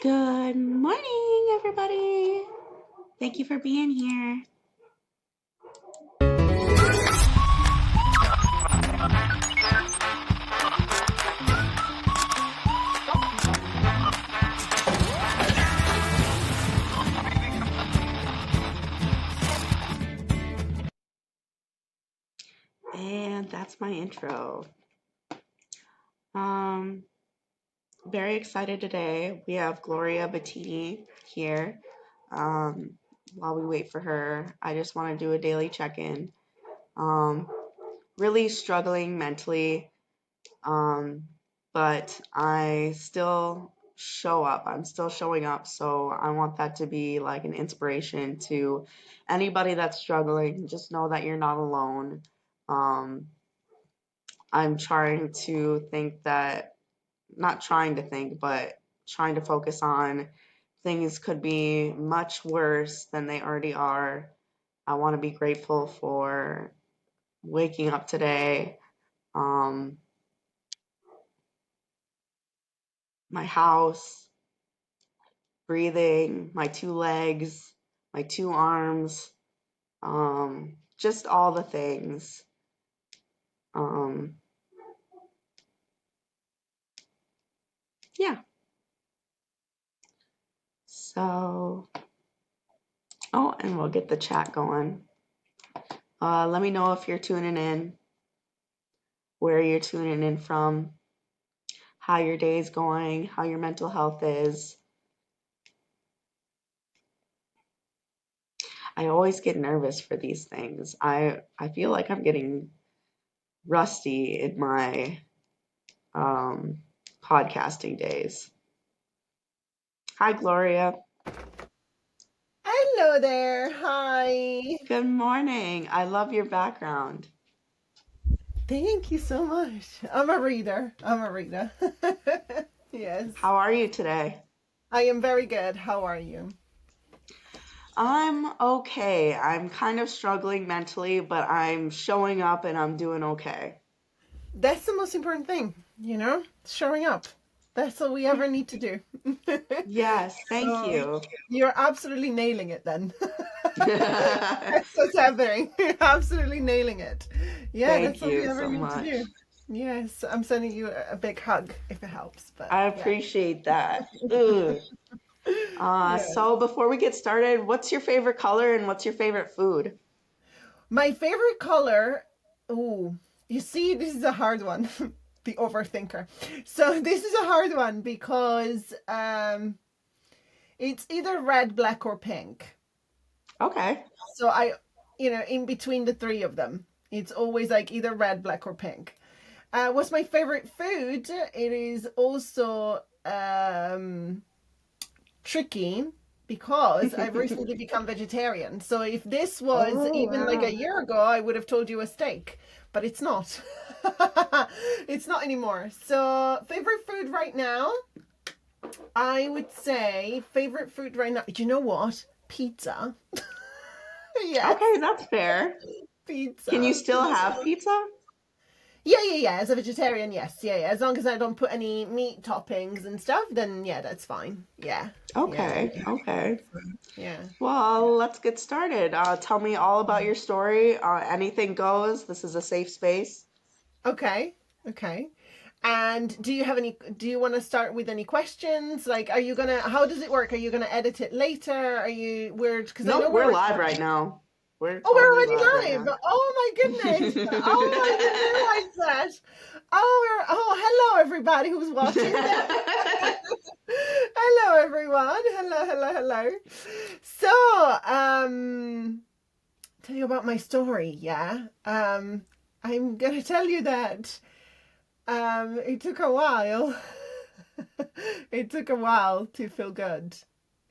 Good morning, everybody. Thank you for being here. And that's my intro. Very excited today. We have Gloria Battini here. While we wait for her, I just want to do a daily check-in. Really struggling mentally, but I still show up. I'm still showing up. So I want that to be like an inspiration to anybody that's struggling. Just know that you're not alone. I'm trying to think that, not trying to think, but trying to focus on things could be much worse than they already are. I want to be grateful for waking up today. My house, breathing, my two legs, my two arms, just all the things. Yeah. So, and we'll get the chat going. Let me know if you're tuning in, where you're tuning in from, how your day is going, how your mental health is. I always get nervous for these things. I feel like I'm getting rusty in my podcasting days. Hi, Gloria. Hello there. Hi. Good morning. I love your background. Thank you so much. I'm a reader. Yes. How are you today? I am very good. How are you? I'm okay. I'm kind of struggling mentally, but I'm showing up and I'm doing okay. That's the most important thing, showing up. That's all we ever need to do. Yes, thank So you. you're absolutely nailing it then. That's what's happening. You're absolutely nailing it. Yeah, Thank that's all we you ever so need to much. do. Yes, I'm sending you a big hug if it helps. But I yeah. appreciate that. Ugh. Yeah. So before we get started, what's your favorite color and what's your favorite food? My favorite color, oh, you see, this is a hard one. The overthinker. So this is a hard one because it's either red, black, or pink. Okay. So in between the three of them, it's always like either red, black, or pink. What's my favorite food? It is also tricky because I've recently become vegetarian. So if this was Oh, even like wow. a year ago, I would have told you a steak, but it's not. It's not anymore. So favorite food right now, I would say favorite food right now. Do you know what? Pizza. Yes, Okay, that's fair. Can you pizza. still have pizza? Yeah. As a vegetarian, yes. Yeah. As long as I don't put any meat toppings and stuff, then yeah, that's fine. Yeah. Yeah. Okay, okay. Yeah. Well, let's get started. Tell me all about your story. Anything goes. This is a safe space. Okay. Okay. And do you want to start with any questions? Like, how does it work? Are you gonna edit it later? Because I know Nope, we're we're live recording. right now. We're Oh, we're totally live right already now. live. Oh my goodness. Oh, I didn't realize that. Oh, hello everybody who's watching. Hello everyone. Hello. So, tell you about my story, yeah. I'm gonna tell you that it took a while. It took a while to feel good.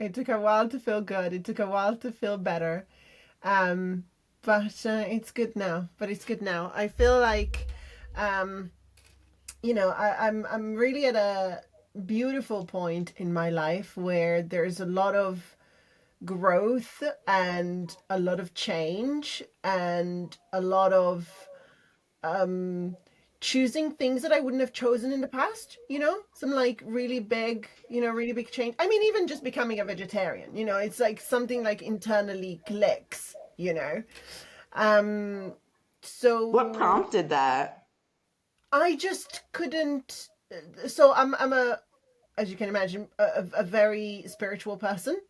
It took a while to feel good. It took a while to feel better. Um, but it's good now. I feel like, um, I'm really at a beautiful point in my life where there's a lot of growth and a lot of change and a lot of choosing things that I wouldn't have chosen in the past, some like really big change. I mean, even just becoming a vegetarian, it's like something like internally clicks. Um, What so prompted that? I just couldn't. So I'm as you can imagine, a very spiritual person.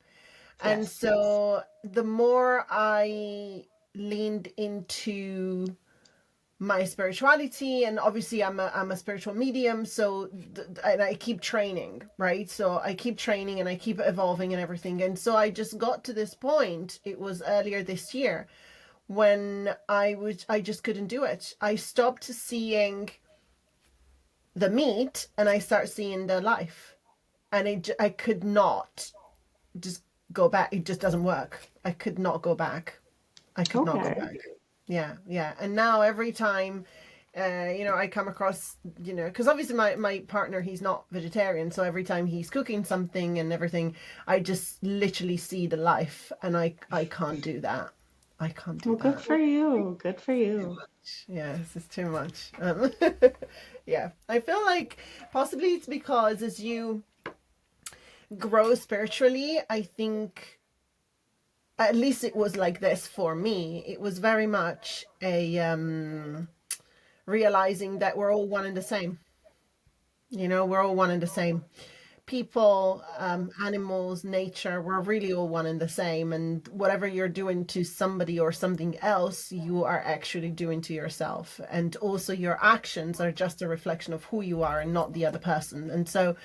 And Yes. so the more I leaned into my spirituality, and obviously I'm a spiritual medium, so and I keep training, right? So I keep training and I keep evolving and everything. And so I just got to this point, it was earlier this year, when I just couldn't do it. I stopped seeing the meat and I start seeing the life. And I could not just go back. It just doesn't work. I could not go back. I could not go Okay. back. Yeah, yeah. And now every time, I come across, because obviously my partner, he's not vegetarian. So every time he's cooking something and everything, I just literally see the life, and I can't do that. I can't do Well, good that. for you. Good for Too you. much. Yeah, this is too much. Yeah, I feel like possibly it's because as you grow spiritually, I think at least it was like this for me. It was very much a realizing that we're all one and the same. We're all one and the same. People, animals, nature, we're really all one and the same. And whatever you're doing to somebody or something else, you are actually doing to yourself. And also, your actions are just a reflection of who you are and not the other person. And so,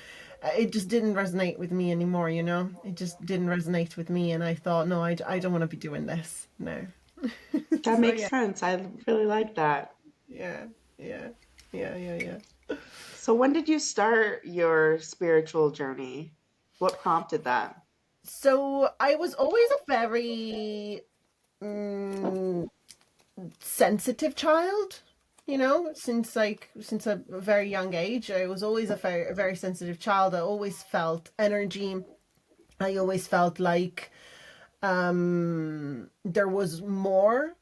it just didn't resonate with me anymore. It just didn't resonate with me. And I thought, no, I don't want to be doing this. No. That So, makes yeah, sense. I really like that. yeah, yeah, yeah. So, when did you start your spiritual journey? What prompted that? So I was always a very sensitive child, since a very young age. I was always a very sensitive child. I always felt energy. I always felt like there was more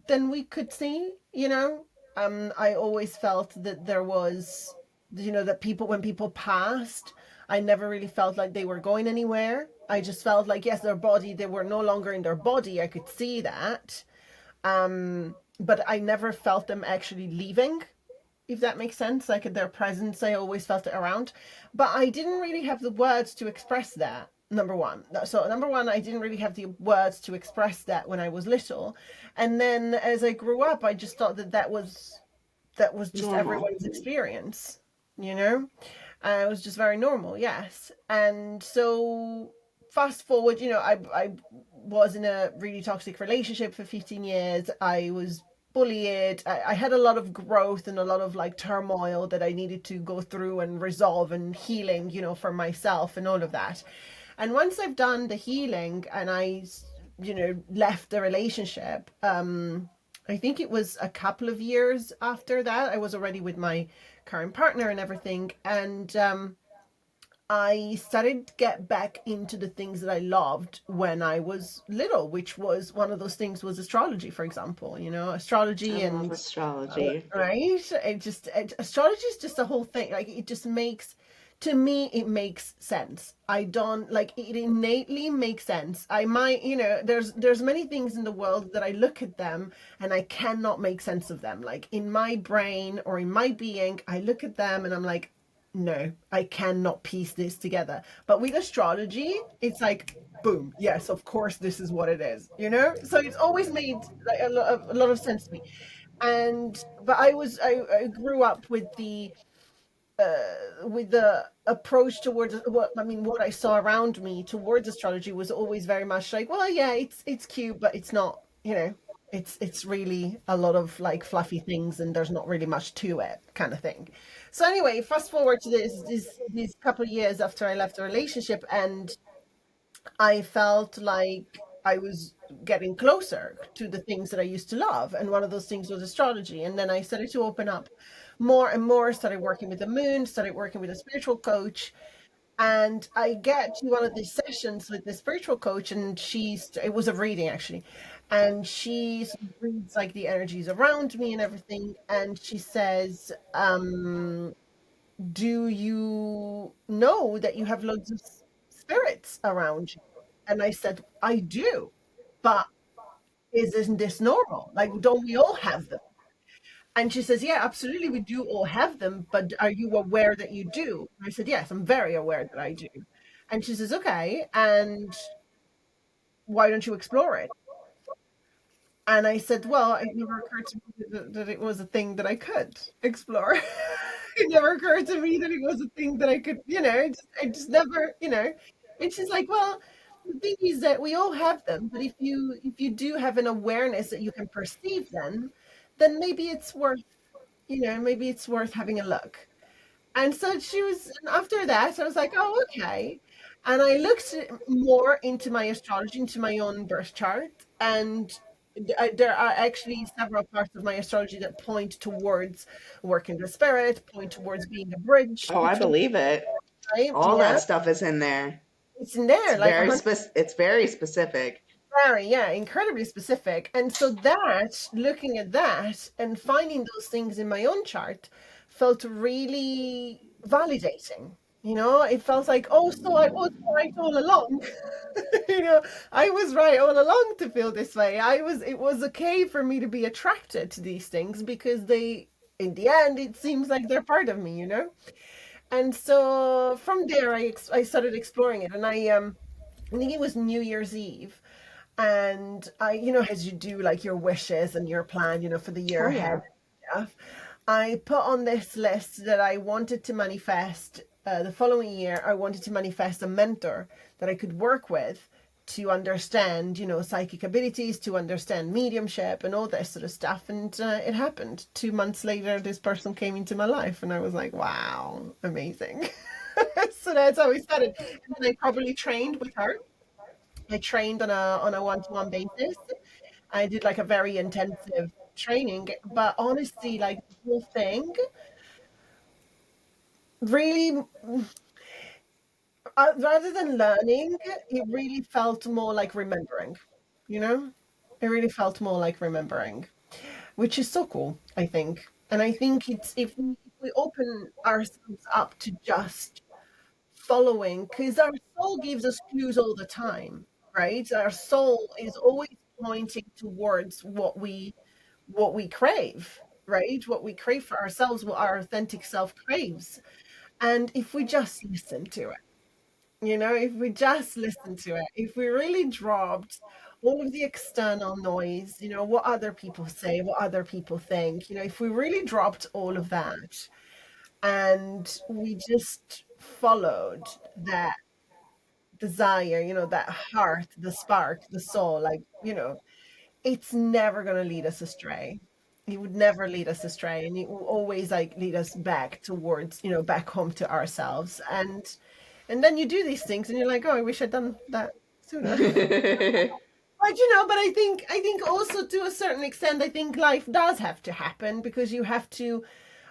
than we could see. I always felt that there was, that people, when people passed, I never really felt like they were going anywhere. I just felt like, yes, their body, they were no longer in their body. I could see that. But I never felt them actually leaving, if that makes sense. Like their presence, I always felt it around. But I didn't really have the words to express that. Number one. So, number one, I didn't really have the words to express that when I was little. And then as I grew up, I just thought that was just Normal. everyone's experience, you know? It was just very normal, yes. And so fast forward, I was in a really toxic relationship for 15 years. I was bullied. I had a lot of growth and a lot of like turmoil that I needed to go through and resolve and healing, for myself and all of that. And once I've done the healing and left the relationship, I think it was a couple of years after that. I was already with my current partner and everything. And I started to get back into the things that I loved when I was little, which was one of those things was astrology, for example, I astrology love and astrology. right. Astrology is just a whole thing. Like it just makes, to me, it makes sense. I don't like it innately makes sense. I might, there's many things in the world that I look at them and I cannot make sense of them. Like in my brain or in my being, I look at them and I'm like, no, I cannot piece this together. But with astrology, it's like, boom, yes, of course, this is what it is. So it's always made like a lot of sense to me. And but I grew up with the approach towards what I saw around me towards astrology was always very much like, well, yeah, it's cute, but it's not, it's really a lot of like fluffy things and there's not really much to it, kind of thing. So anyway, fast forward to these couple of years after I left the relationship, and I felt like I was getting closer to the things that I used to love. And one of those things was astrology. And then I started to open up more and more, started working with the moon, started working with a spiritual coach. And I get to one of these sessions with the spiritual coach, and it was a reading actually. And she sort of reads like the energies around me and everything, and she says, do you know that you have loads of spirits around you? And I said, I do, but isn't this normal? Like, don't we all have them? And she says, yeah, absolutely, we do all have them, but are you aware that you do? And I said, yes, I'm very aware that I do. And she says, okay, and why don't you explore it? And I said, well, it never occurred to me that it was a thing that I could explore. It never occurred to me that it was a thing that I could, I just never, And she's like, well, the thing is that we all have them, but if you do have an awareness that you can perceive them, then maybe it's worth having a look. And so and after that, I was like, oh, okay. And I looked more into my astrology, into my own birth chart. And there are actually several parts of my astrology that point towards working the spirit, point towards being a bridge Oh, I between, believe it. right? All that Yeah. stuff is in there. It's in there, like It's very specific. very, yeah, incredibly specific. And so looking at that and finding those things in my own chart felt really validating. It felt like, oh, so I was right all along. you know, I was right all along to feel this way. It was okay for me to be attracted to these things because in the end, it seems like they're part of me. And so from there, I started exploring it, and I think it was New Year's Eve, and as you do like your wishes and your plan, for the year Oh ahead yeah. and stuff, I put on this list that I wanted to manifest the following year. I wanted to manifest a mentor that I could work with to understand, psychic abilities, to understand mediumship and all this sort of stuff. And it happened. 2 months later, this person came into my life, and I was like, wow, amazing. So that's how we started. And then I probably trained with her. I trained on a one-to-one basis. I did like a very intensive training, but honestly, like the whole thing really, rather than learning, it really felt more like remembering, you know? It really felt more like remembering, which is so cool, I think. And I think it's if we open ourselves up to just following, because our soul gives us clues all the time, right? Our soul is always pointing towards what we crave, right? What we crave for ourselves, what our authentic self craves. And if we just listen to it, if we just listen to it, if we really dropped all of the external noise, what other people say, what other people think, if we really dropped all of that and we just followed that desire, that heart, the spark, the soul, like, it's never going to lead us astray. It would never lead us astray, and it will always like lead us back towards, back home to ourselves. And then you do these things and you're like, oh, I wish I'd done that sooner. But I think also to a certain extent, I think life does have to happen because you have to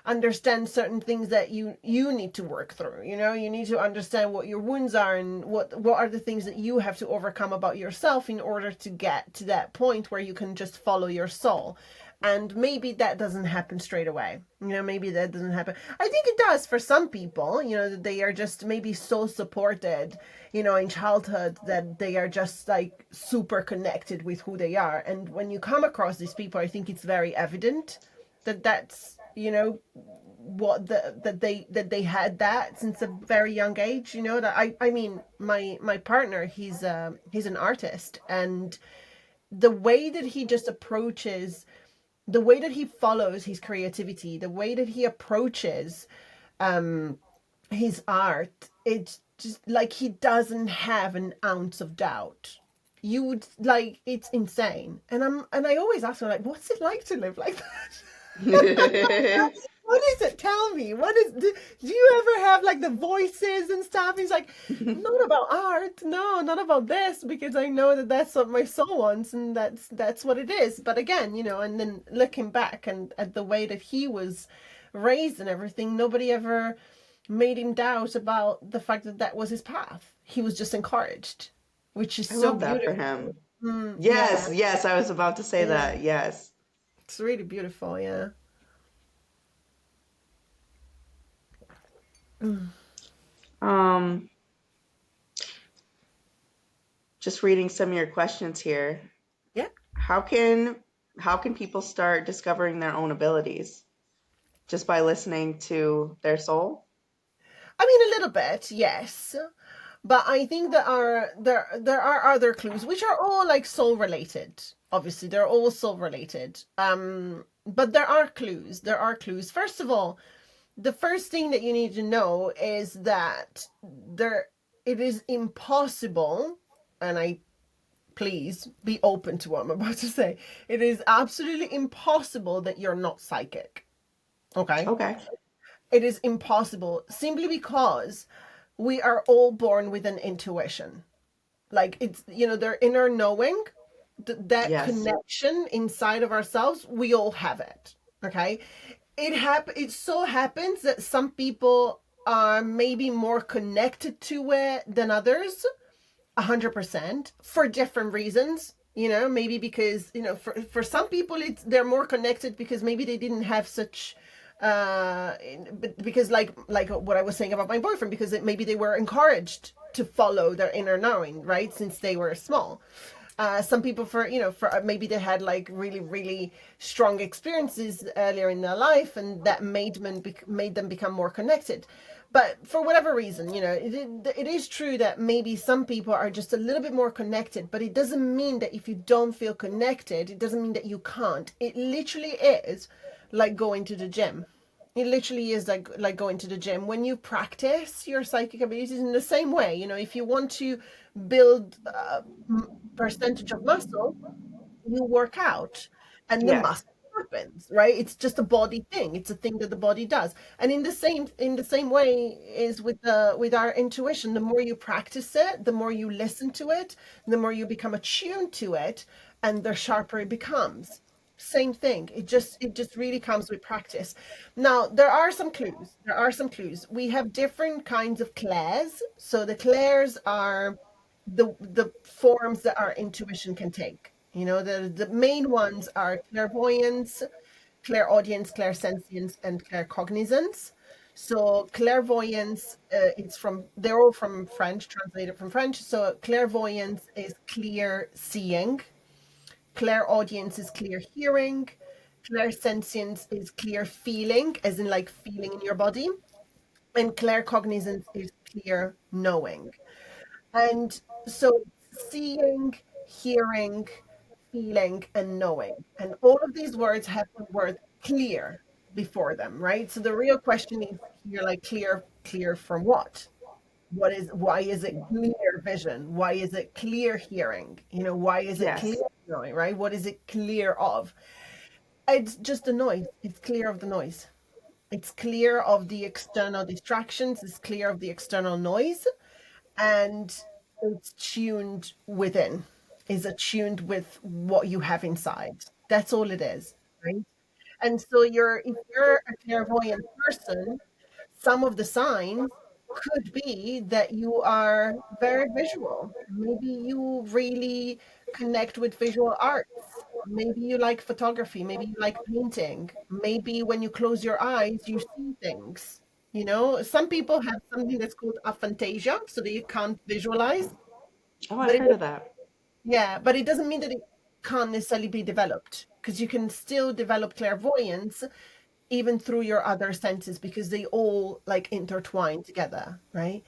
understand certain things that you need to work through. You need to understand what your wounds are and what are the things that you have to overcome about yourself in order to get to that point where you can just follow your soul. And maybe that doesn't happen straight away. Maybe that doesn't happen. I think it does for some people, that they are just maybe so supported, in childhood that they are just like super connected with who they are. And when you come across these people, I think it's very evident that that's, that they had that since a very young age. That I mean, my partner, he's an artist, and the way that he just approaches, the way that he follows his creativity, the way that he approaches um his art, it's just like he doesn't have an ounce of doubt. You would like, it's insane. And I always ask him, like, what's it like to live like that? What is it? Tell me. Do you ever have like the voices and stuff? He's like, not about art. No, not about this, because I know that that's what my soul wants, and that's what it is. But again, and then looking back and at the way that he was raised and everything, nobody ever made him doubt about the fact that that was his path. He was just encouraged, which is I so love that for beautiful. him. Yeah, Yes, yes, I was about to say yeah. that. Yes. It's really beautiful. Yeah. Mm. Um, just reading some of your questions here. Yeah. How can how can people start discovering their own abilities? Just by listening to their soul? I mean, a little bit, yes. But I think there are other clues which are all like soul related. Obviously, they're all soul related. But there are clues. There are clues. First of all, the first thing that you need to know is that there it is impossible, and I please be open to what I'm about to say. It is absolutely impossible that you're not psychic. Okay? Okay. It is impossible simply because we are all born with an intuition. Like it's, their inner knowing, that Yes. connection inside of ourselves, we all have it. Okay? It so happens that some people are maybe more connected to it than others, 100%, for different reasons. Maybe because, for some people they're more connected because maybe they didn't have such, but because like what I was saying about my boyfriend, because maybe they were encouraged to follow their inner knowing, right, since they were small. Some people, for maybe they had like really really strong experiences earlier in their life, and that made them become more connected. But for whatever reason, it is true that maybe some people are just a little bit more connected, but it doesn't mean that if you don't feel connected, it doesn't mean that you can't. It literally is like going to the gym. It literally is like going to the gym. When you practice your psychic abilities in the same way, if you want to build a percentage of muscle, you work out, and the Yes. muscle happens, right? It's just a body thing. It's a thing that the body does. And in the same way is with our intuition. The more you practice it, the more you listen to it, the more you become attuned to it, and the sharper it becomes. Same thing. It just really comes with practice. Now, there are some clues. We have different kinds of clairs. So the clairs are the forms that our intuition can take. The main ones are clairvoyance, clairaudience, clairsentience, and claircognizance. So clairvoyance, they're all from French, translated from French. So clairvoyance is clear seeing, clairaudience is clear hearing, clairsentience is clear feeling, as in like feeling in your body, and claircognizance is clear knowing. And so seeing, hearing, feeling, and knowing. And all of these words have the word clear before them, right? So the real question is here, like, clear from what? Why is it clear vision? Why is it clear hearing? Why is it clear Yes. knowing, right? What is it clear of? It's just the noise. It's clear of the noise. It's clear of the external distractions. It's clear of the external noise, and it's tuned within, is attuned with what you have inside. That's all it is, right? And so if you're a clairvoyant person, some of the signs could be that you are very visual. Maybe you really connect with visual arts. Maybe you like photography. Maybe you like painting. Maybe when you close your eyes, you see things. Some people have something that's called aphantasia, so that you can't visualize. Oh, I've But heard of that. yeah, but it doesn't mean that it can't necessarily be developed, because you can still develop clairvoyance even through your other senses, because they all like intertwine together, right?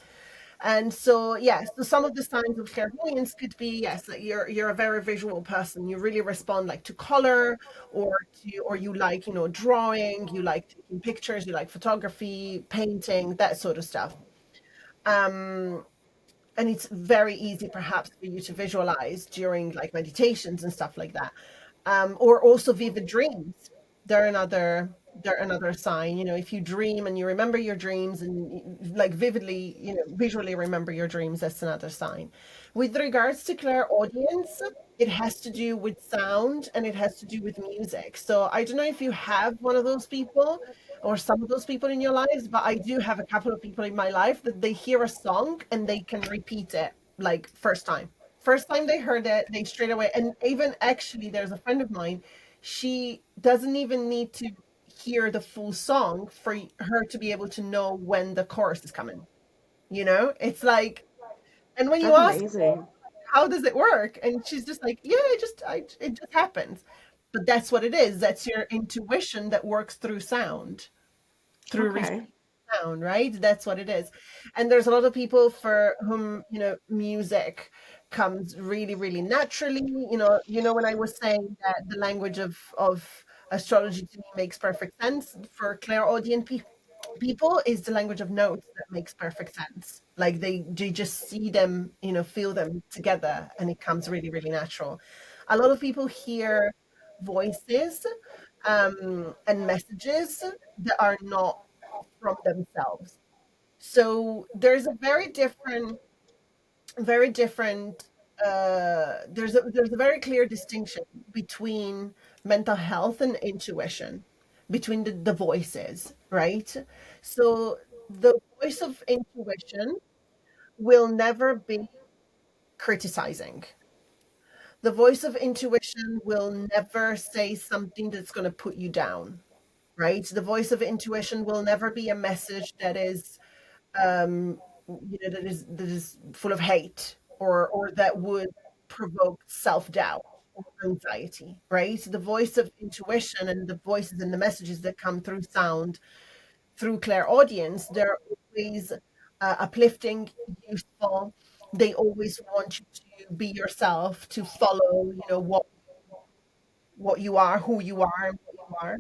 And so yes, so some of the signs of clairvoyance could be, yes, that you're a very visual person. You really respond like to color, or you like, drawing, you like taking pictures, you like photography, painting, that sort of stuff. Um, and it's very easy perhaps for you to visualize during like meditations and stuff like that. Or also vivid dreams, they're another they're another sign. If you dream and you remember your dreams, and like vividly, visually remember your dreams, that's another sign. With regards to clairaudience, it has to do with sound, and it has to do with music. So I don't know if you have one of those people, or some of those people in your lives, but I do have a couple of people in my life that they hear a song and they can repeat it like first time. First time they heard it, they straight away, and even actually, there's a friend of mine, she doesn't even need to hear the full song for her to be able to know when the chorus is coming. It's like, and when you That's ask amazing. how does it work, and she's just like, yeah, it just happens. But that's what it is. That's your intuition that works through sound, through Okay. sound, right? That's what it is. And there's a lot of people for whom, music comes really, really naturally. When I was saying that the language of astrology to me makes perfect sense for clairaudient people is the language of notes that makes perfect sense. Like they just see them, feel them together, and it comes really, really natural. A lot of people hear voices and messages that are not from themselves. So there's a very different. There's a very clear distinction between mental health and intuition, between the voices, right? So the voice of intuition will never be criticizing. The voice of intuition will never say something that's going to put you down, right? The voice of intuition will never be a message that is full of hate, or that would provoke self-doubt or anxiety, right? The voice of intuition and the voices and the messages that come through sound, through clairaudience, they're always uplifting, useful. They always want you to be yourself, to follow, what you are, who you are, and what you are.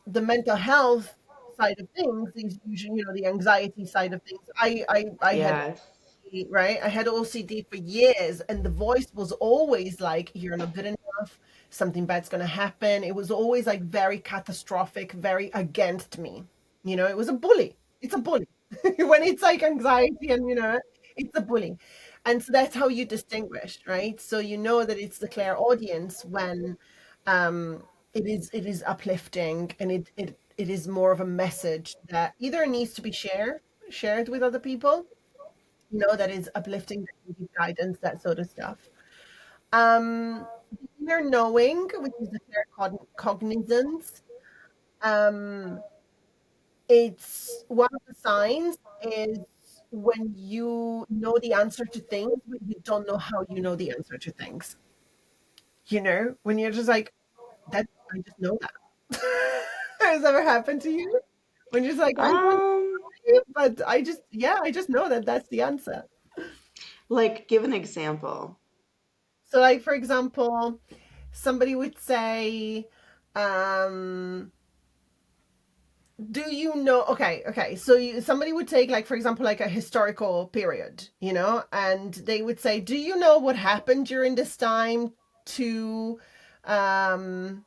The mental health side of things is usually, the anxiety side of things. I had Yes. OCD, right? I had OCD for years, and the voice was always like, "You're not good enough. Something bad's gonna happen." It was always like very catastrophic, very against me. It was a bully. It's a bully when it's like anxiety, and it's a bully. And so that's how you distinguish, right? So you know that it's the Claire audience when it is uplifting, and it is more of a message that either needs to be shared with other people, that is uplifting, that can give guidance, that sort of stuff. The inner knowing, which is the clear cognizance, um, it's one of the signs is when you know the answer to things, but you don't know how you know the answer to things. When you're just like, that I just know that. Has ever happened to you? When you're just like, I don't Um, know, but I just know that that's the answer. like give an example. So, like, for example, somebody would say, um, do you know? Okay. So somebody would take, like, for example, like a historical period, and they would say, do you know what happened during this time to, um,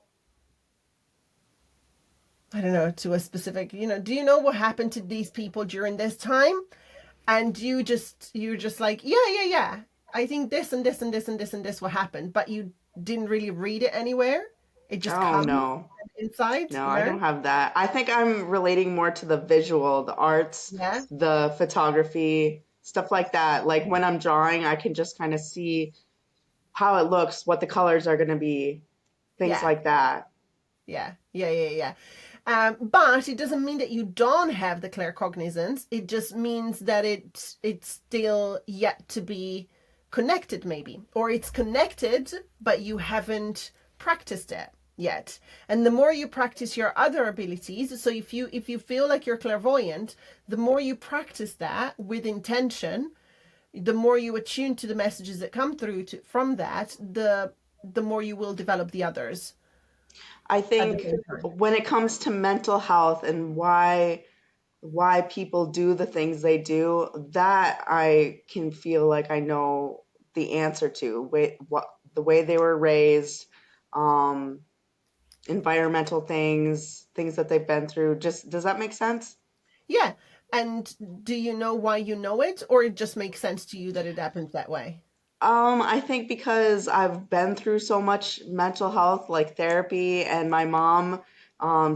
I don't know, to a specific, do you know what happened to these people during this time? And you're just like, yeah. I think this and this and this and this and this will happen, but you didn't really read it anywhere. It just Oh comes no. inside, No, I don't have that. I think I'm relating more to the visual, the arts, Yeah, the photography, stuff like that. Like when I'm drawing, I can just kind of see how it looks, what the colors are going to be, things yeah, like that. yeah. But it doesn't mean that you don't have the claircognizance. It just means that it's still yet to be connected, maybe, or it's connected, but you haven't practiced it yet. And the more you practice your other abilities, so if you feel like you're clairvoyant, the more you practice that with intention, the more you attune to the messages that come through from that, the more you will develop the others I at the think same time. when it comes to mental health and why people do the things they do, that I can feel like I know the answer to. What the way they were raised, um, environmental things, things that they've been through. Just does that make sense? Yeah. And do you know why you know it, or it just makes sense to you that it happens that way? I think because I've been through so much mental health, like therapy, and my mom,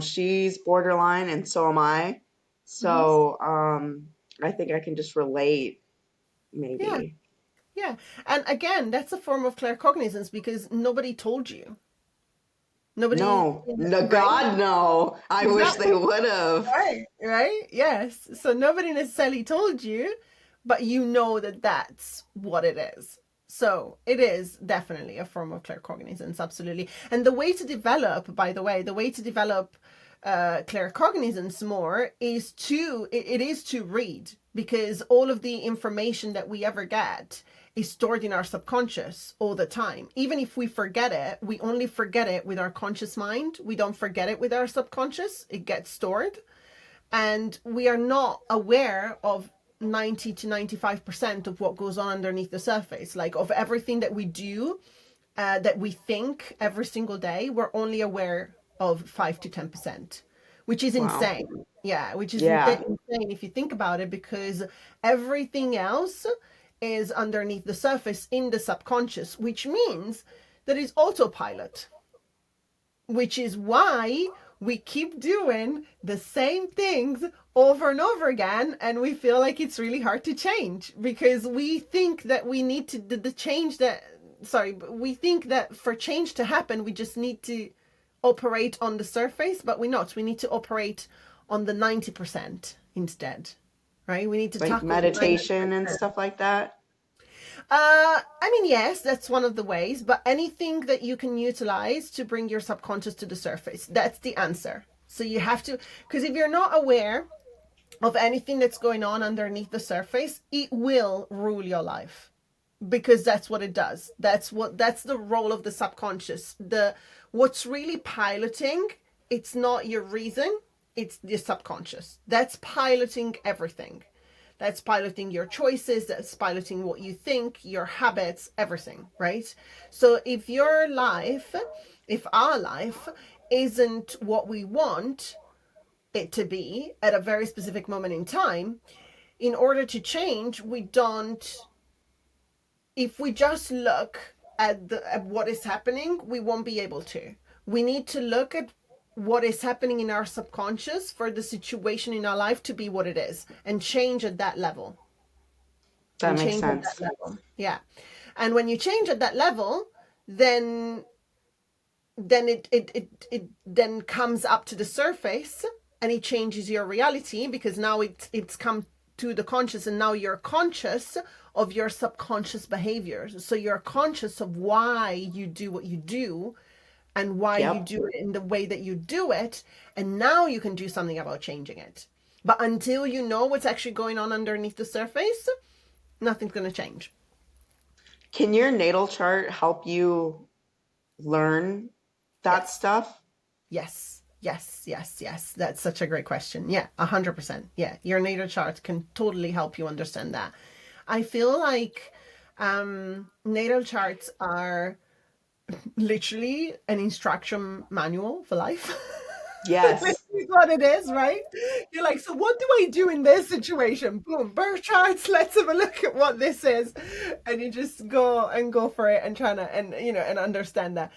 she's borderline, and so am I. Hmm. So, I think I can just relate, Yeah. maybe. Yeah. And again, that's a form of claircognizance because nobody told you. Nobody, No, no, right? God, no. I wish Exactly. they would have. Right. Right. Yes. So nobody necessarily told you, but you know that that's what it is. So it is definitely a form of claircognizance, absolutely. And the way to develop, by the way, the way to develop claircognizance more is it is to read, because all of the information that we ever get is stored in our subconscious all the time. Even if we forget it, we only forget it with our conscious mind. We don't forget it with our subconscious. It gets stored. And we are not aware of 90 to 95% of what goes on underneath the surface, like of everything that we do, that we think every single day. We're only aware of 5 to 10%, which is Wow. insane. Yeah, which is Yeah. insane if you think about it, because everything else is underneath the surface in the subconscious, which means that it's autopilot, which is why we keep doing the same things over and over again, and we feel like it's really hard to change because we think that we need to the change that sorry we think that for change to happen we just need to operate on the surface, but we need to operate on the 90% instead, right? We need to Like tackle the meditation and 90%. stuff like that. I mean, yes, that's one of the ways, but anything that you can utilize to bring your subconscious to the surface, that's the answer. So you have to, because if you're not aware of anything that's going on underneath the surface, it will rule your life, because that's what it does. That's the role of the subconscious. What's really piloting, it's not your reason, it's your subconscious. That's piloting everything. That's piloting your choices, that's piloting what you think, your habits, everything, right? So if our life isn't what we want it to be at a very specific moment in time, in order to change, we don't, if we just look at what is happening, we won't be able to. We need to look at what is happening in our subconscious for the situation in our life to be what it is, and change at that level. That And makes change at that sense. level. Yeah. And when you change at that level, then it then comes up to the surface, and it changes your reality, because now it's come to the conscious, and now you're conscious of your subconscious behaviors. So you're conscious of why you do what you do and why you Yep. do it in the way that you do it, and now you can do something about changing it. But until you know what's actually going on underneath the surface, nothing's going to change. Can your natal chart help you learn that Yes. stuff? Yes. Yes. Yes. Yes. That's such a great question. Yeah. 100%. Yeah. Your natal chart can totally help you understand that. I feel like natal charts are literally an instruction manual for life. This Yes. is what it is, right? You're like, so what do I do in this situation? Boom, birth charts. Let's have a look at what this is, and you just go for it and trying to and understand that.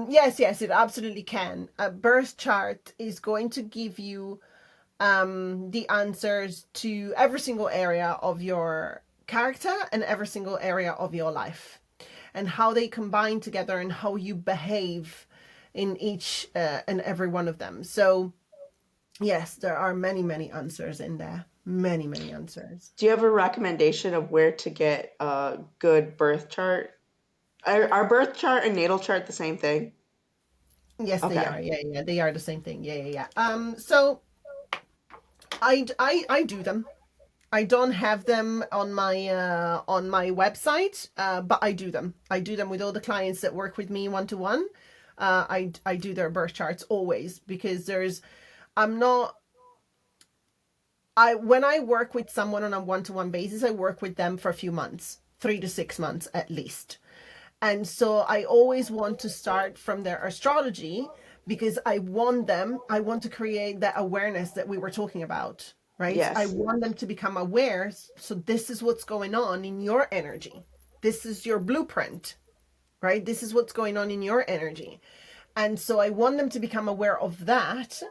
Yes, yes, it absolutely can. A birth chart is going to give you the answers to every single area of your character and every single area of your life, and how they combine together and how you behave in each and every one of them. So, yes, there are many, many answers in there. Many, many answers. Do you have a recommendation of where to get a good birth chart? Are birth chart and natal chart the same thing? Yes, they Okay. are. Yeah, yeah, they are the same thing. Yeah, yeah, yeah. So I do them. I don't have them on my website, but I do them. I do them with all the clients that work with me one to one. I do their birth charts always, because I'm not I when I work with someone on a one to one basis, I work with them for a few months, 3 to 6 months at least. And so I always want to start from their astrology, because I want to create that awareness that we were talking about, right? I Yes. want them to become aware. So this is what's going on in your energy. This is your blueprint, right? This is what's going on in your energy. And so I want them to become aware of that.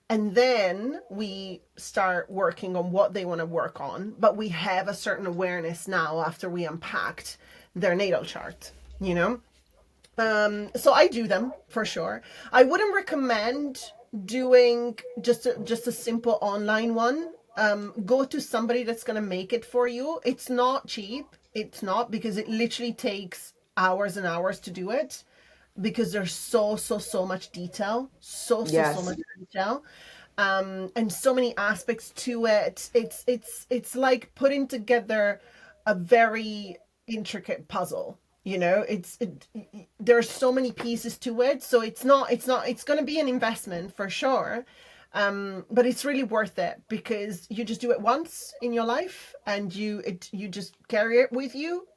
And then we start working on what they want to work on, but we have a certain awareness now after we unpacked their natal chart, you know? So I do them for sure. I wouldn't recommend doing just a simple online one. Go to somebody that's going to make it for you. It's not cheap. It's not, because it literally takes hours and hours to do it, because there's so much detail, so Yes. much detail, and so many aspects to it. It's like putting together a very intricate puzzle. You know, there's so many pieces to it, so it's going to be an investment for sure. But it's really worth it, because you just do it once in your life, and you just carry it with you.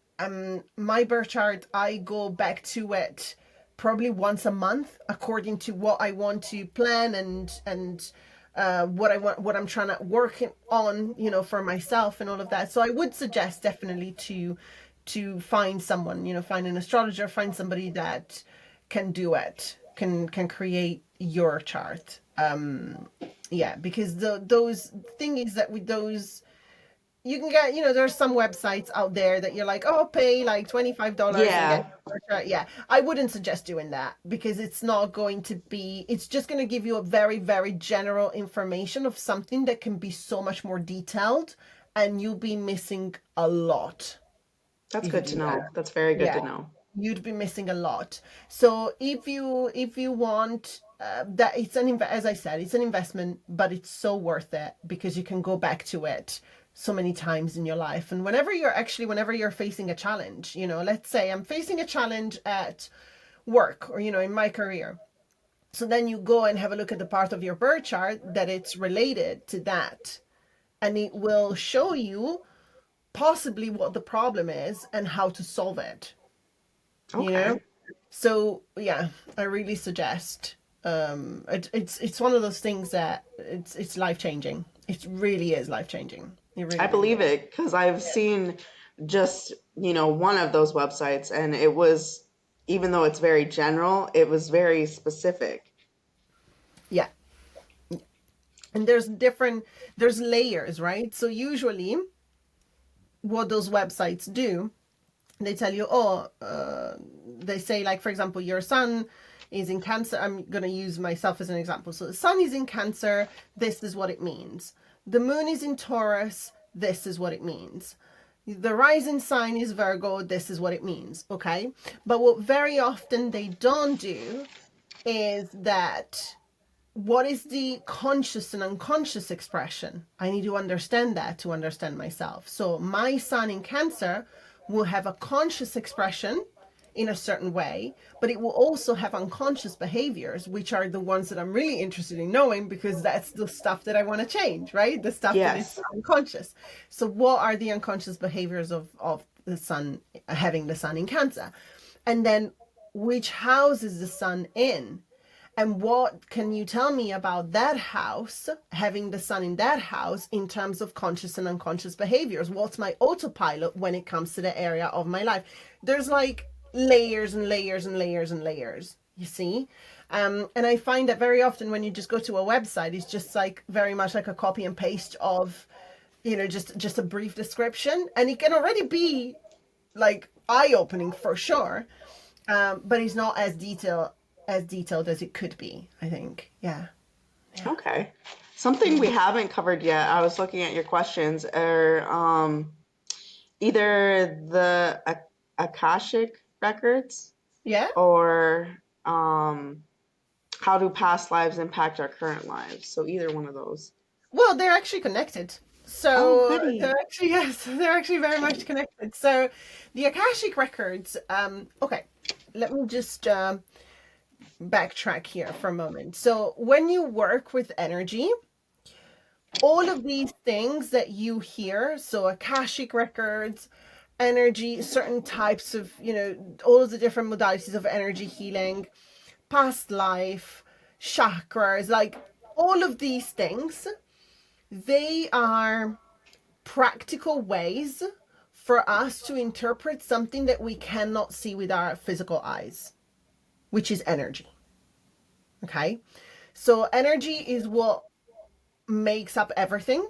My birth chart, I go back to it probably once a month, according to what I want to plan, and what I'm trying to work on, you know, for myself and all of that. So I would suggest definitely to find someone, you know, find an astrologer, find somebody that can do it, can create your chart. Yeah, because those thing is that with those, you can get, you know, there's some websites out there that you're like, oh, pay like $25 and get Yeah, your chart. Yeah, I wouldn't suggest doing that, because it's not going to be, it's just going to give you a very general information of something that can be so much more detailed, and you'll be missing a lot that's if you good to do that. know. That's very good Yeah, to know. you'd be missing a lot. So if you want, that it's as I said, it's an investment, but it's so worth it, because you can go back to it so many times in your life. And whenever you're facing a challenge, you know, let's say I'm facing a challenge at work, or, you know, in my career. So then you go and have a look at the part of your birth chart that it's related to that, and it will show you possibly what the problem is and how to solve it, you know? Okay. So yeah, I really suggest. It's one of those things that it's life changing. It really is life changing. It I really believe is. it because I've seen just, one of those websites, and it was, even though it's very general, it was very specific. Yeah, and there's layers, right? So usually, what those websites do, they tell you, oh, they say, like, for example, your sun is in Cancer. I'm going to use myself as an example. So the sun is in Cancer. This is what it means. The moon is in Taurus. This is what it means. The rising sign is Virgo. This is what it means. Okay. But what very often they don't do is that, what is the conscious and unconscious expression? I need to understand that to understand myself. So my sun in Cancer will have a conscious expression in a certain way, but it will also have unconscious behaviors, which are the ones that I'm really interested in knowing, because that's the stuff that I want to change, right? The stuff that is Yes. unconscious. So what are the unconscious behaviors of the sun, having the sun in Cancer? And then, which house is the sun in? And what can you tell me about that house, having the sun in that house, in terms of conscious and unconscious behaviors? What's my autopilot when it comes to the area of my life? There's like layers and layers and layers and layers, you see? And I find that very often when you just go to a website, it's just like very much like a copy and paste of, you know, just a brief description. And it can already be like eye-opening for sure, but it's not as detailed as it could be, I think. Yeah. Yeah. Okay. Something we haven't covered yet, I was looking at your questions, are either the Akashic records, Yeah. or how do past lives impact our current lives? So either one of those. Well, they're actually connected. Oh, So they're goody. actually, yes, they're actually very much connected. So the Akashic records, okay, let me just backtrack here for a moment. So when you work with energy, all of these things that you hear, so Akashic records, energy, certain types of, you know, all of the different modalities of energy healing, past life, chakras, like all of these things, they are practical ways for us to interpret something that we cannot see with our physical eyes, which is energy. Okay. So energy is what makes up everything.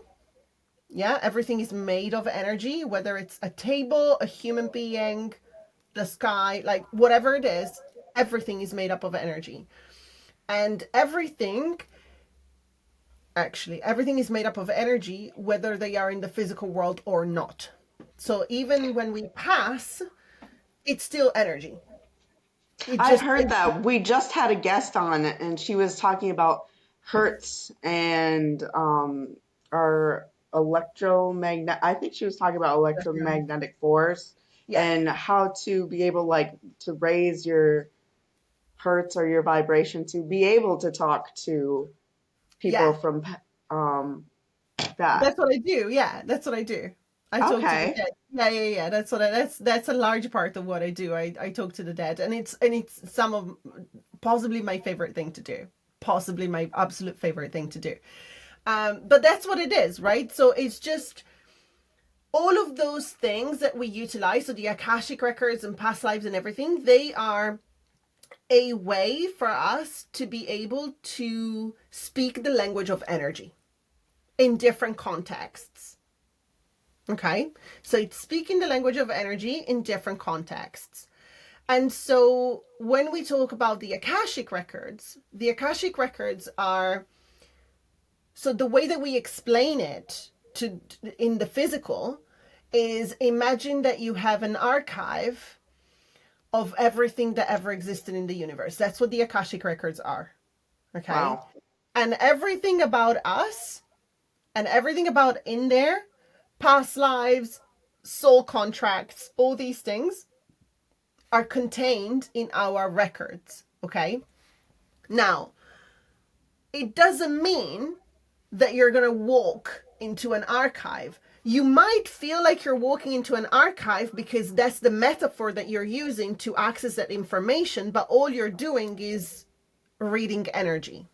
Yeah, everything is made of energy, whether it's a table, a human being, the sky, like whatever it is, everything is made up of energy. And everything is made up of energy, whether they are in the physical world or not. So even when we pass, it's still energy. It I've just, heard that. We just had a guest on, and she was talking about hertz and our electromagnet. I think she was talking about electromagnetic force yeah, and how to be able, like, to raise your hertz or your vibration to be able to talk to people yeah. from um that. That's what I do. Yeah, that's what I do. I talk to the Okay. dead. Yeah, yeah, yeah. That's a large part of what I do. I talk to the dead, and it's some of possibly my favorite thing to do. Possibly my absolute favorite thing to do. But that's what it is, right? So it's just all of those things that we utilize. So the Akashic records and past lives and everything, they are a way for us to be able to speak the language of energy in different contexts. Okay. So it's speaking the language of energy in different contexts. And so when we talk about the Akashic records are, so the way that we explain it to in the physical is, imagine that you have an archive of everything that ever existed in the universe. That's what the Akashic records are. Okay. Wow. And everything about us and everything about in there, past lives, soul contracts, all these things are contained in our records. Okay. Now, it doesn't mean that you're going to walk into an archive. You might feel like you're walking into an archive because that's the metaphor that you're using to access that information, but all you're doing is reading energy.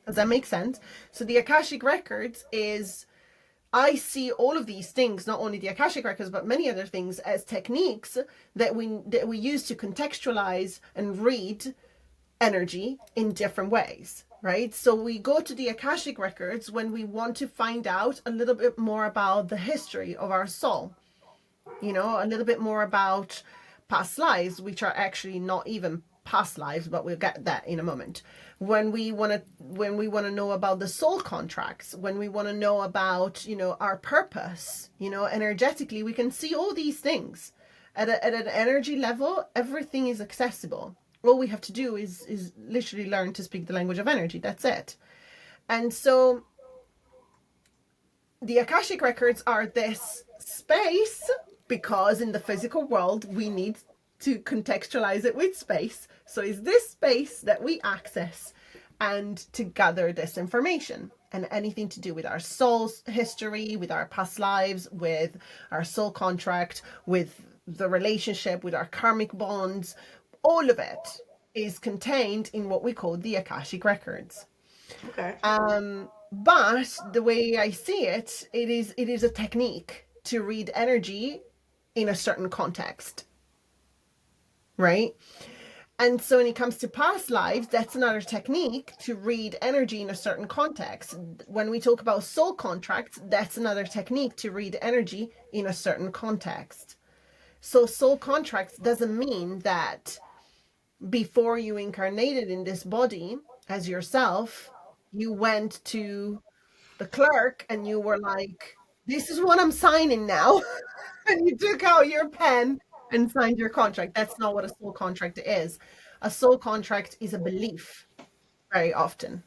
Does that make sense? So the Akashic records is, I see all of these things, not only the Akashic records, but many other things, as techniques that we use to contextualize and read energy in different ways, right? So we go to the Akashic records when we want to find out a little bit more about the history of our soul, a little bit more about past lives, which are actually not even past lives, but we'll get that in a moment. When we want to know about the soul contracts, when we want to know about, our purpose, energetically, we can see all these things at an energy level. Everything is accessible. All we have to do is literally learn to speak the language of energy. That's it. And so the Akashic records are this space, because in the physical world we need to contextualize it with space. So is this space that we access and to gather this information, and anything to do with our soul's history, with our past lives, with our soul contract, with the relationship, with our karmic bonds, all of it is contained in what we call the Akashic records. Okay. But the way I see it, it is a technique to read energy in a certain context, right? And so when it comes to past lives, that's another technique to read energy in a certain context. When we talk about soul contracts, that's another technique to read energy in a certain context. So soul contracts doesn't mean that before you incarnated in this body as yourself, you went to the clerk and you were like, this is what I'm signing now. And you took out your pen and signed your contract. That's not what a soul contract is. A soul contract is a belief, very often,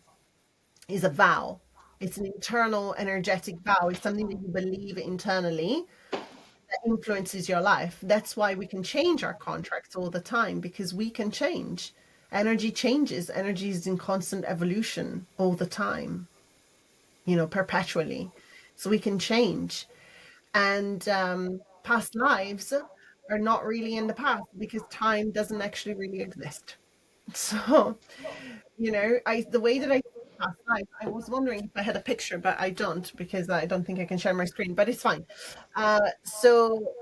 is a vow. It's an internal energetic vow. It's something that you believe internally that influences your life. That's why we can change our contracts all the time, because we can change. Energy changes. Energy is in constant evolution all the time, perpetually. So we can change. And past lives are not really in the past, because time doesn't actually really exist. So, the way that I see past lives, I was wondering if I had a picture, but I don't, because I don't think I can share my screen, but it's fine. So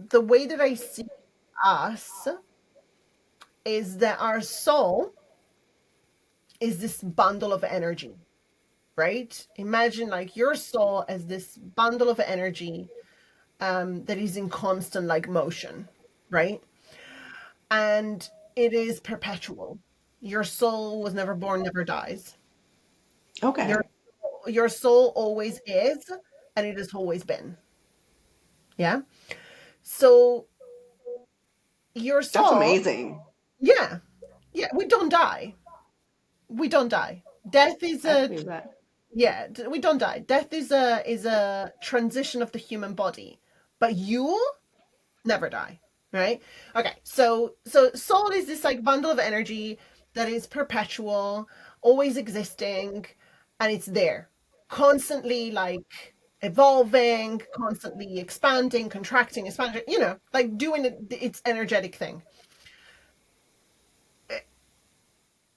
the way that I see us is that our soul is this bundle of energy, right? Imagine like your soul as this bundle of energy that is in constant like motion, right? And it is perpetual. Your soul was never born, never dies. Your Okay. your soul always is, and it has always been. Yeah. So your That's soul, amazing. yeah, yeah, we don't die. We don't die. Death is I a believe that. yeah, we don't die. Death is a transition of the human body. But you never die, right? Okay, so soul is this like bundle of energy that is perpetual, always existing, and it's there, constantly like evolving, constantly expanding, contracting, expanding, like doing its energetic thing.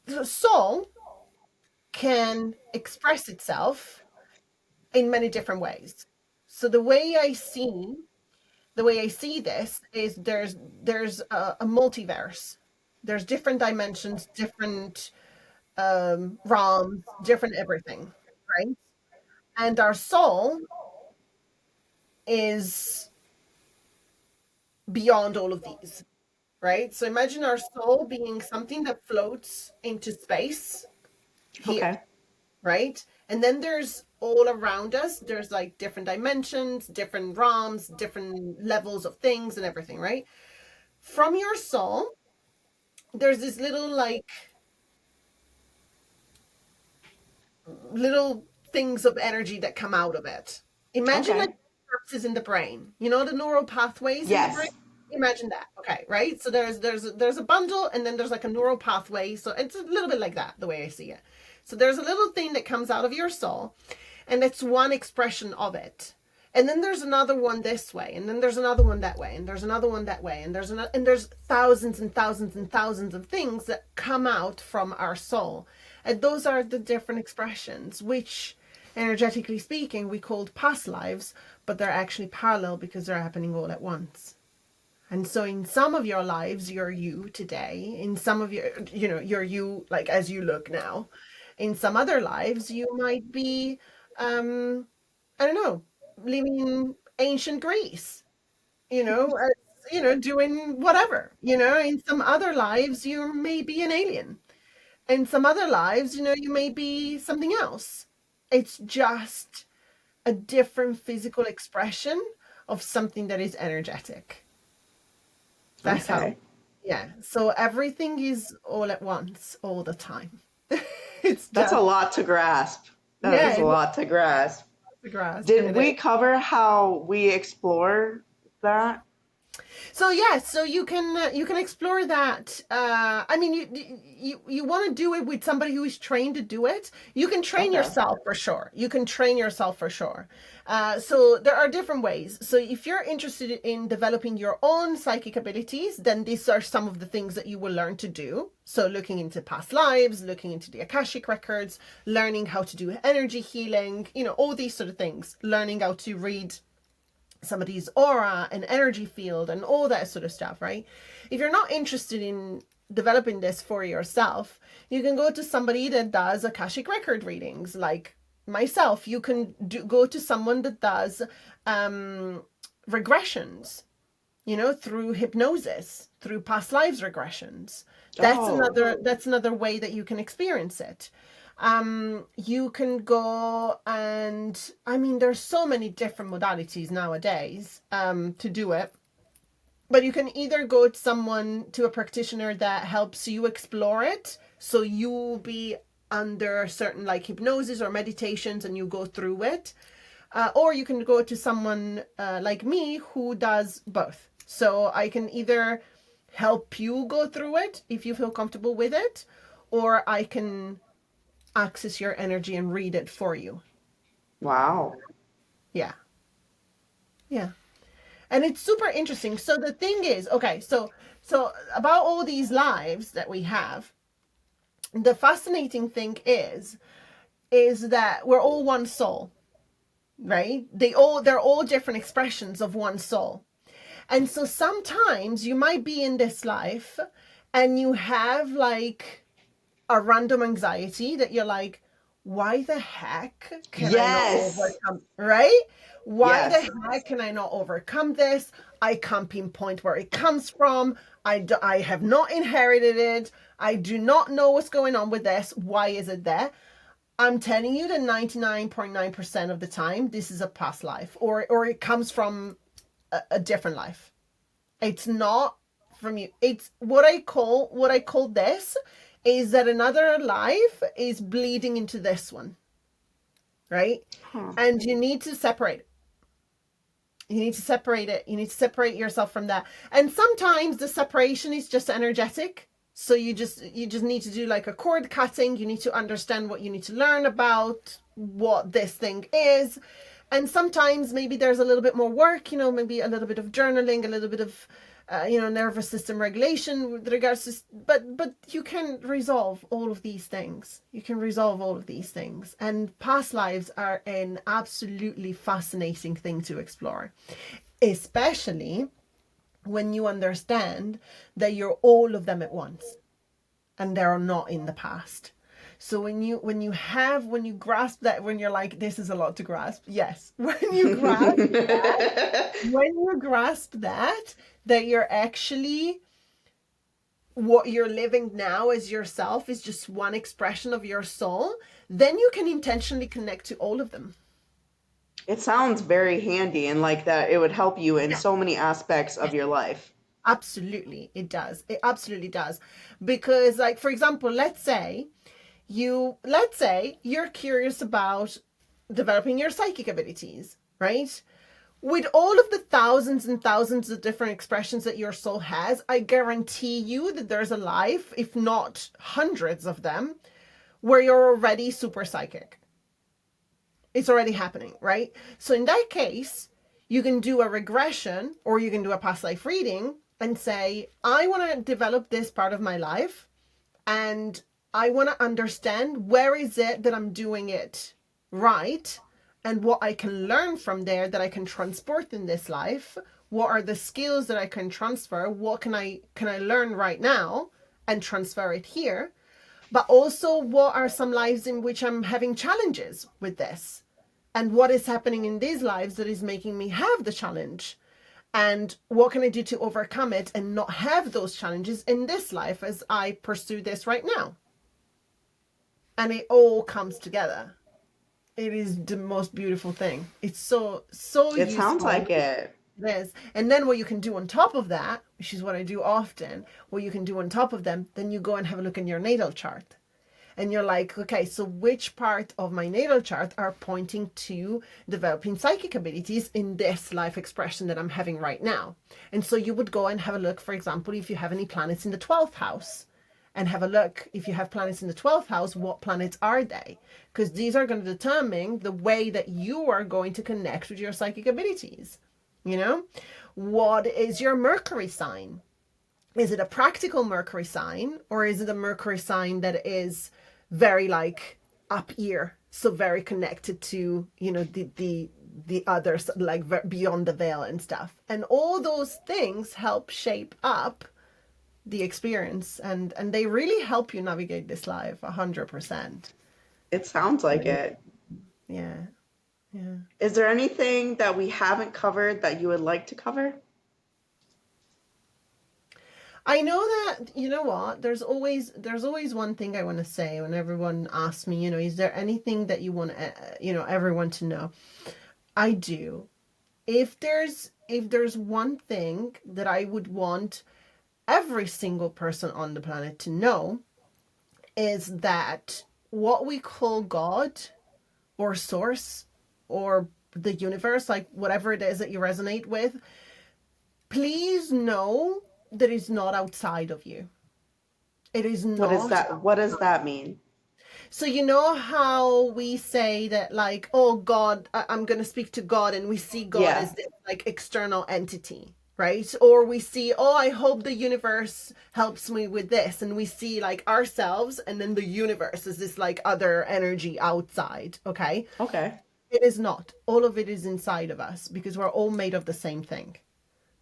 So soul can express itself in many different ways. So the way I see this is there's a multiverse. There's different dimensions, different realms, different everything, right? And our soul is beyond all of these, right? So imagine our soul being something that floats into space here, Okay. right? And then there's all around us, there's like different dimensions, different realms, different levels of things and everything, right? From your soul, there's this little things of energy that come out of it. Imagine like Okay. synapses in the brain. You know the neural pathways in the brain? Yes. Imagine that. Okay, right? So there's a bundle and then there's like a neural pathway. So it's a little bit like that, the way I see it. So there's a little thing that comes out of your soul, and it's one expression of it. And then there's another one this way, and then there's another one that way, and there's another one that way, and there's thousands and thousands and thousands of things that come out from our soul. And those are the different expressions, which energetically speaking we called past lives, but they're actually parallel because they're happening all at once. And so in some of your lives, you're you today. In some of your, you're you like as you look now. In some other lives, you might be, I don't know, living in ancient Greece, doing whatever. In some other lives, you may be an alien. In some other lives, you may be something else. It's just a different physical expression of something that is energetic. That's how, Okay. yeah. So everything is all at once, all the time. It's That's just, a lot to grasp. That yeah, is a it was lot to grasp. the grass. Did It is. we cover how we explore that? So yeah, so you can explore that. I mean, you want to do it with somebody who is trained to do it. You can train Okay. yourself for sure. You can train yourself for sure. So there are different ways. So if you're interested in developing your own psychic abilities, then these are some of the things that you will learn to do. So looking into past lives, looking into the Akashic records, learning how to do energy healing, all these sort of things. Learning how to read somebody's aura and energy field and all that sort of stuff, right? If you're not interested in developing this for yourself, you can go to somebody that does Akashic record readings, like myself. You can go to someone that does regressions, through hypnosis, through past lives regressions. Oh, That's another way that you can experience it. You can go and I mean, there's so many different modalities nowadays to do it. But you can either go to a practitioner that helps you explore it, so you will be under certain like hypnosis or meditations and you go through it, or you can go to someone like me who does both. So I can either help you go through it if you feel comfortable with it, or I can access your energy and read it for you. wow. Yeah. Yeah. And it's super interesting. So the thing is, okay, so about all these lives that we have, the fascinating thing is that we're all one soul, right? They're all different expressions of one soul. And so sometimes you might be in this life and you have like a random anxiety that you're like, why the heck can I not Yes. overcome, right? Why the Yes. heck can I not overcome this? I can't pinpoint where it comes from. I have not inherited it. I do not know what's going on with this. Why is it there? I'm telling you that 99.9% of the time, this is a past life, or it comes from a different life. It's not from you. It's what I call this is that another life is bleeding into this one, right? Huh. And you need to separate it. You need to separate it. You need to separate yourself from that. And sometimes the separation is just energetic. So you just need to do like a cord cutting. You need to understand what you need to learn about what this thing is. And sometimes maybe there's a little bit more work, maybe a little bit of journaling, a little bit of nervous system regulation with regards to, but you can resolve all of these things. You can resolve all of these things. And past lives are an absolutely fascinating thing to explore, especially when you understand that you're all of them at once and they're not in the past. So when you grasp that, when you're like, this is a lot to grasp. Yes. When you grasp that you're actually, what you're living now as yourself is just one expression of your soul, then you can intentionally connect to all of them. It sounds very handy and like that it would help you in so many aspects of your life. Absolutely, it does. It absolutely does. Because, like, for example, let's say you're curious about developing your psychic abilities, right? With all of the thousands and thousands of different expressions that your soul has, I guarantee you that there's a life, if not hundreds of them, where you're already super psychic. It's already happening, right? So in that case, you can do a regression or you can do a past life reading and say, I want to develop this part of my life and I want to understand where is it that I'm doing it right and what I can learn from there that I can transport in this life. What are the skills that I can transfer? What can I learn right now and transfer it here? But also, what are some lives in which I'm having challenges with this? And what is happening in these lives that is making me have the challenge? And what can I do to overcome it and not have those challenges in this life as I pursue this right now? And it all comes together. It is the most beautiful thing. It's so It sounds useful. like it. It is. And then what you can do on top of that, which is what I do often, what you can do on top of them, then you go and have a look in your natal chart. And you're like, okay, so which part of my natal chart are pointing to developing psychic abilities in this life expression that I'm having right now? And so you would go and have a look, for example, if you have any planets in the 12th house, and have a look, if you have planets in the 12th house, what planets are they? Because these are going to determine the way that you are going to connect with your psychic abilities. You know, what is your Mercury sign? Is it a practical Mercury sign, or is it a Mercury sign that is very like up here, so very connected to the others, like beyond the veil and stuff? And all those things help shape up the experience, and they really help you navigate this life 100%. It sounds like it. Yeah, yeah. Is there anything that we haven't covered that you would like to cover? I know that, you know what, there's always one thing I want to say when everyone asks me, is there anything that you want everyone to know? I do. If there's one thing that I would want every single person on the planet to know, is that what we call God or source or the universe, like whatever it is that you resonate with, please know that it's not outside of you. It is What is not. that? What does that mean? So you know how we say that, like, oh God, I'm going to speak to God, and we see God Yeah. as this like external entity, right? Or we see, oh, I hope the universe helps me with this, and we see like ourselves and then the universe as this like other energy outside. Okay, Okay. it is not. All of it is inside of us because we're all made of the same thing.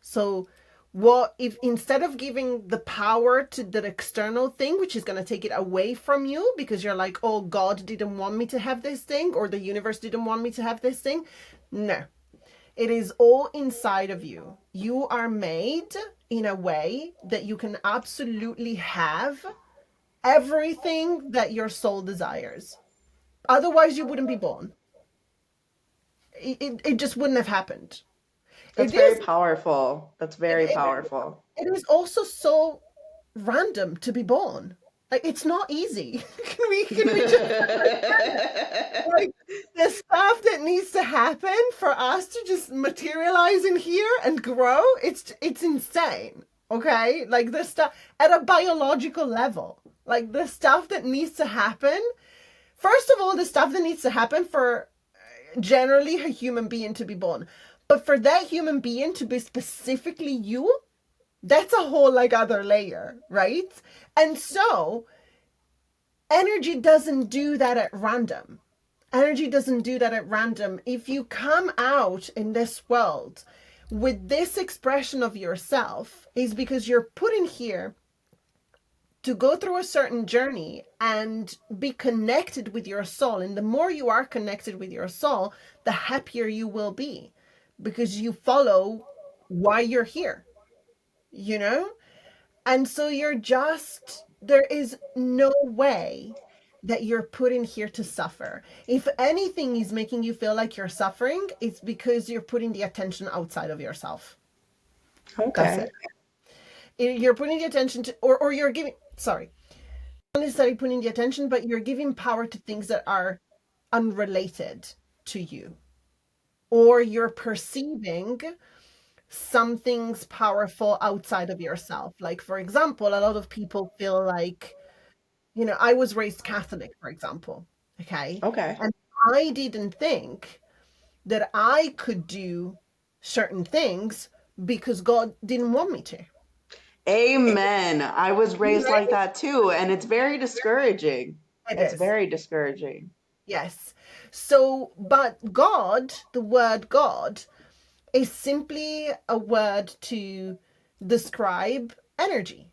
So What if instead of giving the power to the external thing, which is going to take it away from you because you're like, oh, God didn't want me to have this thing, or the universe didn't want me to have this thing? No, it is all inside of you. You are made in a way that you can absolutely have everything that your soul desires. Otherwise, you wouldn't be born. It just wouldn't have happened. That's It very is powerful. That's it, very it, powerful. it is also so random to be born. Like it's not easy. Can we just like the stuff that needs to happen for us to just materialize in here and grow? It's insane. Okay? Like the stuff at a biological level. Like the stuff that needs to happen. First of all, the stuff that needs to happen for generally a human being to be born. But for that human being to be specifically you, that's a whole like other layer, right? And so energy doesn't do that at random. Energy doesn't do that at random. If you come out in this world with this expression of yourself, is because you're put in here to go through a certain journey and be connected with your soul. And the more you are connected with your soul, the happier you will be because you follow why you're here, you know? And so you're just, there is no way that you're put in here to suffer. If anything is making you feel like you're suffering, it's because you're putting the attention outside of yourself. That's Okay. it. You're putting the attention to, or you're giving, sorry, not necessarily putting the attention, but you're giving power to things that are unrelated to you. Or you're perceiving something's powerful outside of yourself. Like, for example, a lot of people feel like, I was raised Catholic, for example. Okay. Okay. And I didn't think that I could do certain things because God didn't want me to. Amen. I was raised like Right? that too, and it's very discouraging. It It's is. very discouraging. Yes. So, but God, the word God, is simply a word to describe energy,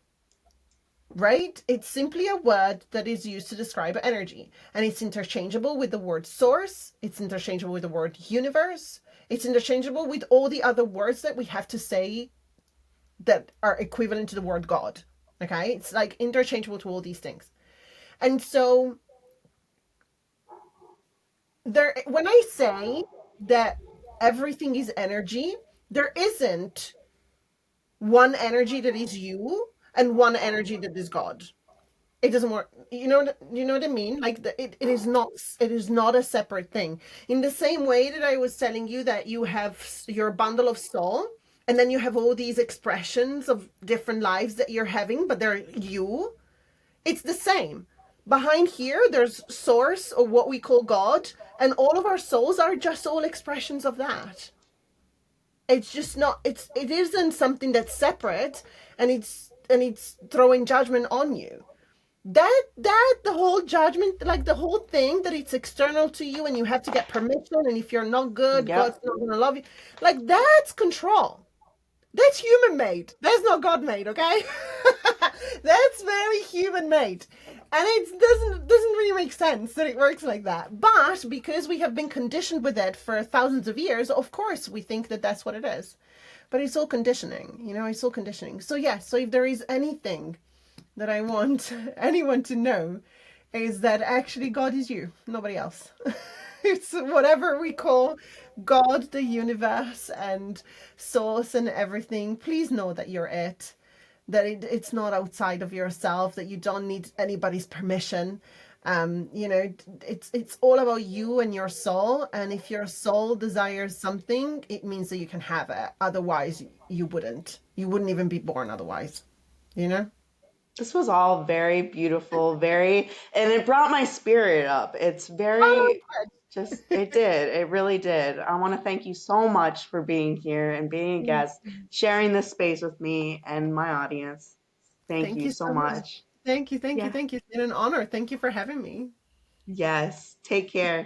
right? It's simply a word that is used to describe energy. And it's interchangeable with the word source, it's interchangeable with the word universe, it's interchangeable with all the other words that we have to say that are equivalent to the word God. Okay? It's like interchangeable to all these things. And so there when I say that everything is energy, there isn't one energy that is you and one energy that is God. It doesn't work. You know what I mean? Like it is not a separate thing. In the same way that I was telling you that you have your bundle of soul, and then you have all these expressions of different lives that you're having, but they're you. It's the same. Behind here, there's source or what we call God, and all of our souls are just all expressions of that. It's just not. It isn't something that's separate, and it's throwing judgment on you. That the whole judgment, like the whole thing that it's external to you and you have to get permission, and if you're not good, God's Yep. not gonna love you. Like that's control. That's human made. That's not God made, okay? That's very human made. And it doesn't really make sense that it works like that. But because we have been conditioned with it for thousands of years, of course we think that that's what it is. But it's all conditioning, it's all conditioning. So yeah, so if there is anything that I want anyone to know is that actually God is you, nobody else. It's whatever we call God, the universe, and source, and everything. Please know that you're it. That it's not outside of yourself. That you don't need anybody's permission. It's all about you and your soul. And if your soul desires something, it means that you can have it. Otherwise, you wouldn't. You wouldn't even be born otherwise. You know. This was all very beautiful, and it brought my spirit up. It's Oh, very just, it did. It really did. I want to thank you so much for being here and being a good. guest, sharing this space with me and my audience. Thank Thank you you so so much. much. Thank you, thank you, Yeah. thank you. It's been an honor. Thank you for having me. Yes. Take care.